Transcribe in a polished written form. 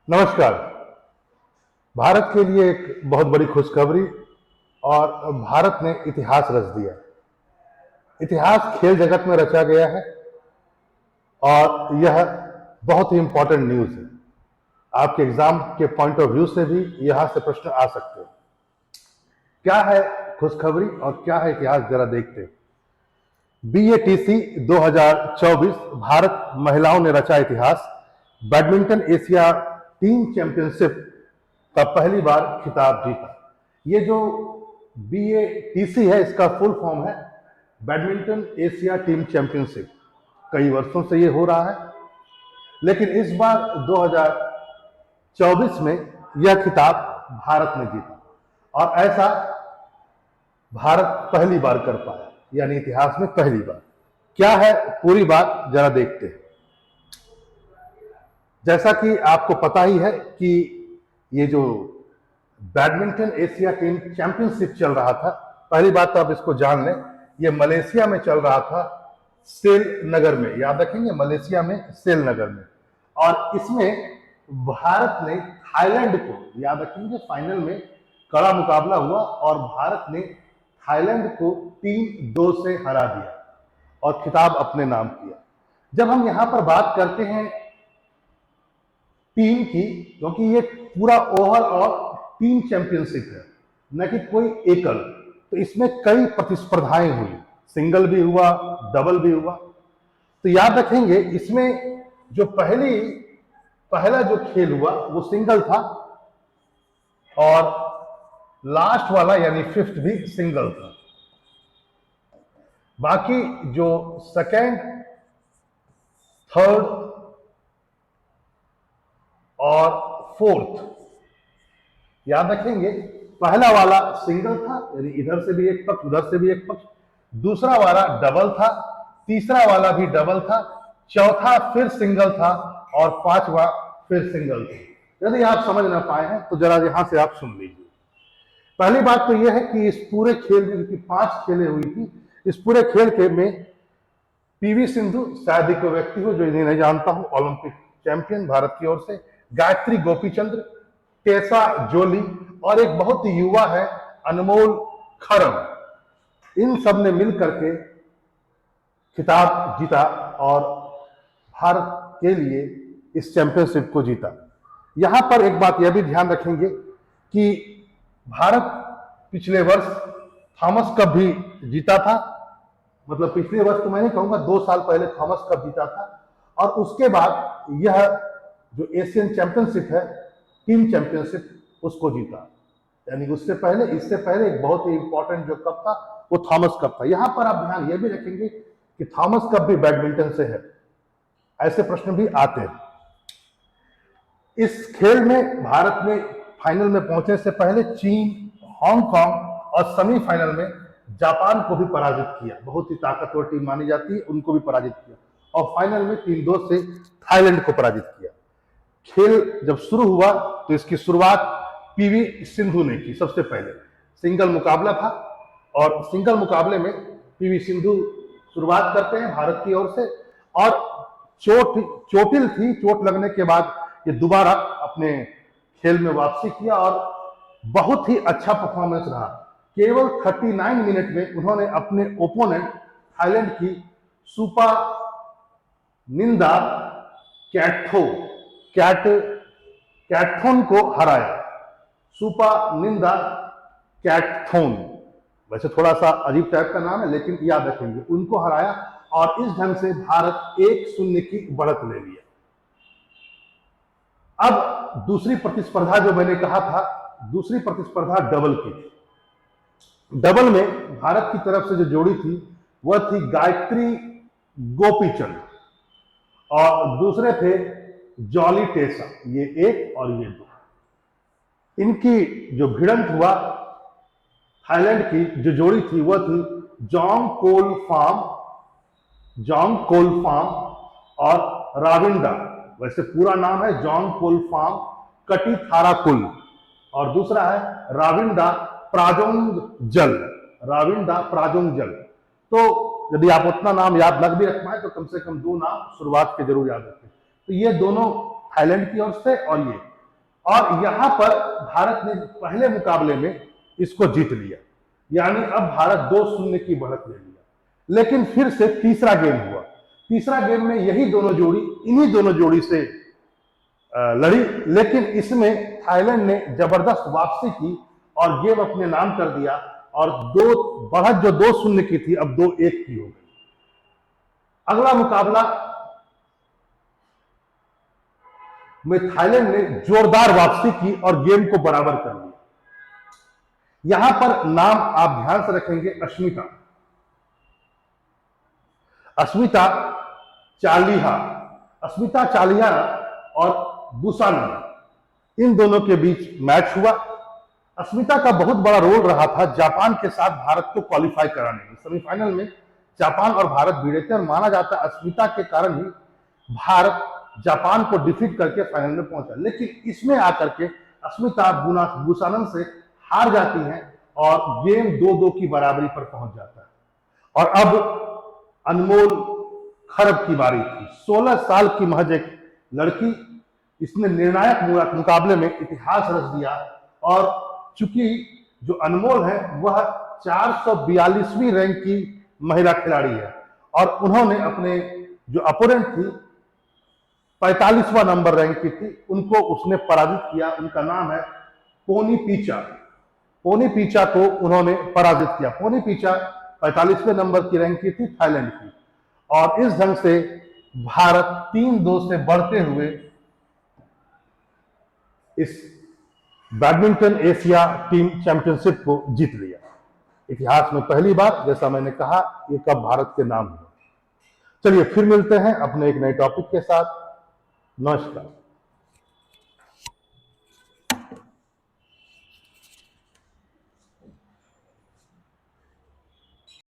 नमस्कार। भारत के लिए एक बहुत बड़ी खुशखबरी और भारत ने इतिहास रच दिया। इतिहास खेल जगत में रचा गया है और यह बहुत ही इंपॉर्टेंट न्यूज है। आपके एग्जाम के पॉइंट ऑफ व्यू से भी यहां से प्रश्न आ सकते हैं। क्या है खुशखबरी और क्या है इतिहास, जरा देखते हैं। BATC 2024 भारत महिलाओं ने रचा इतिहास। बैडमिंटन एशिया टीम चैंपियनशिप का पहली बार खिताब जीता। ये जो BATC है, इसका फुल फॉर्म है बैडमिंटन एशिया टीम चैंपियनशिप। कई वर्षों से ये हो रहा है, लेकिन इस बार 2024 में यह खिताब भारत ने जीता और ऐसा भारत पहली बार कर पाया, यानी इतिहास में पहली बार। क्या है पूरी बात, जरा देखते हैं। जैसा कि आपको पता ही है कि ये जो बैडमिंटन एशिया टीम चैंपियनशिप चल रहा था, पहली बात तो आप इसको जान लें, ये मलेशिया में चल रहा था, सेल नगर में। याद रखेंगे, मलेशिया में सेल नगर में। और इसमें भारत ने थाईलैंड को, याद रखेंगे, फाइनल में कड़ा मुकाबला हुआ और भारत ने थाईलैंड को 3-2 से हरा दिया और खिताब अपने नाम किया। जब हम यहां पर बात करते हैं टीम की, क्योंकि ये पूरा ओवरऑल टीम चैंपियनशिप है, न कि कोई एकल, तो इसमें कई प्रतिस्पर्धाएं हुई, सिंगल भी हुआ, डबल भी हुआ। तो याद रखेंगे, इसमें जो पहला जो खेल हुआ वो सिंगल था और लास्ट वाला यानी फिफ्थ भी सिंगल था। बाकी जो सेकेंड, थर्ड और फोर्थ, याद रखेंगे, पहला वाला सिंगल था, यानी इधर से भी एक पक्ष, उधर से भी एक पक्ष। दूसरा वाला डबल था, तीसरा वाला भी डबल था, चौथा फिर सिंगल था और पांचवा फिर सिंगल था। यदि आप समझ ना पाए हैं तो जरा यहां से आप सुन लीजिए। पहली बात तो यह है कि इस पूरे खेल में, क्योंकि 5 खेलें हुई थी, इस पूरे खेल के में PV सिंधु, शायद ही कोई व्यक्ति हो जो इन्हें नहीं जानता हूं, ओलंपिक चैंपियन भारत की ओर से, गायत्री गोपीचंद्र, टेसा जोली और एक बहुत ही युवा है अनमोल खरम, इन सब ने मिल करके खिताब जीता और भारत के लिए इस चैंपियनशिप को जीता। यहां पर एक बात यह भी ध्यान रखेंगे कि भारत पिछले वर्ष थॉमस कप भी जीता था। मतलब पिछले वर्ष तो मैं नहीं कहूंगा, 2 साल पहले थॉमस कप जीता था और उसके बाद यह जो एशियन चैंपियनशिप है, टीम चैंपियनशिप, उसको जीता। यानी उससे पहले, इससे पहले एक बहुत ही इंपॉर्टेंट जो कप था वो थॉमस कप था। यहां पर आप ध्यान यह भी रखेंगे कि थॉमस कप भी बैडमिंटन से है, ऐसे प्रश्न भी आते हैं। इस खेल में भारत ने फाइनल में पहुंचने से पहले चीन, हांगकांग और सेमीफाइनल में जापान को भी पराजित किया। बहुत ही ताकतवर टीम मानी जाती है, उनको भी पराजित किया और फाइनल में 3-2 से थाईलैंड को पराजित किया। खेल जब शुरू हुआ तो इसकी शुरुआत PV सिंधु ने की। सबसे पहले सिंगल मुकाबला था और सिंगल मुकाबले में PV सिंधु शुरुआत करते हैं भारत की ओर से और चोटिल थी, चोट लगने के बाद ये दोबारा अपने खेल में वापसी किया और बहुत ही अच्छा परफॉर्मेंस रहा। केवल 39 मिनट में उन्होंने अपने ओपोनेंट थाईलैंड की सुपा निंदा कैटथोन को हराया। सुपा निंदा कैटथोन, वैसे थोड़ा सा अजीब टाइप का नाम है, लेकिन याद रखेंगे, उनको हराया और इस ढंग से भारत 1-0 की बढ़त ले लिया। अब दूसरी प्रतिस्पर्धा जो मैंने कहा था, दूसरी प्रतिस्पर्धा डबल की थी। डबल में भारत की तरफ से जो जोड़ी थी वह थी गायत्री गोपीचंद और दूसरे थे जॉली टेसा। ये 1 और ये 2, इनकी जो भिड़ंत हुआ, थाईलैंड की जो जोड़ी थी वह थी जॉन्ग कोलफाम और राविंडा। वैसे पूरा नाम है जॉन्ग कोलफाम कटिथाराकुल और दूसरा है राविंडा प्राजोंगजल। तो यदि आप उतना नाम याद लग भी रख पाए तो कम से कम 2 नाम शुरुआत के जरूर याद रखें। तो ये दोनों थाईलैंड की ओर से और ये और यहां पर भारत ने पहले मुकाबले में इसको जीत लिया, यानी अब भारत 2-0 की बढ़त ले लिया। लेकिन फिर से तीसरा गेम हुआ। तीसरा गेम में यही दोनों जोड़ी, इन्हीं दोनों जोड़ी से लड़ी, लेकिन इसमें थाईलैंड ने जबरदस्त वापसी की और गेम अपने नाम कर दिया और बढ़त जो 2-0 की थी अब 2-1 की हो गई। अगला मुकाबला में थाईलैंड ने जोरदार वापसी की और गेम को बराबर कर लिया। यहां पर नाम आप ध्यान से रखेंगे, अश्मिता, अश्मिता चालिहा और बुसानन, इन दोनों के बीच मैच हुआ। अश्मिता का बहुत बड़ा रोल रहा था जापान के साथ भारत को क्वालिफाई कराने में। सेमीफाइनल में जापान और भारत भिड़े थे और माना जाता है अश्मिता के कारण ही भारत जापान को डिफीट करके फाइनल में पहुंचा। लेकिन इसमें आकर के अश्मिता बुसानन से हार जाती हैं और गेम 2-2 की बराबरी पर पहुंच जाता है। और अब अनमोल खरब की बारी थी। 16 साल की महज एक लड़की, इसने निर्णायक मुकाबले में इतिहास रच दिया और चूंकि जो अनमोल है वह 442वीं रैंक की महिला खिलाड़ी है और उन्होंने अपने जो अपोनेंट थी 45वां नंबर रैंक की थी, उनको उसने पराजित किया। उनका नाम है पोनी पीचा को उन्होंने पराजित किया। पोनी पीचा 45वें नंबर की रैंक की थी थाईलैंड की, और इस ढंग से भारत 3-2 से बढ़ते हुए इस बैडमिंटन एशिया टीम चैंपियनशिप को जीत लिया। इतिहास में पहली बार, जैसा मैंने कहा, ये कब भारत के नाम हुआ। चलिए फिर मिलते हैं अपने एक नए टॉपिक के साथ। नमस्कार।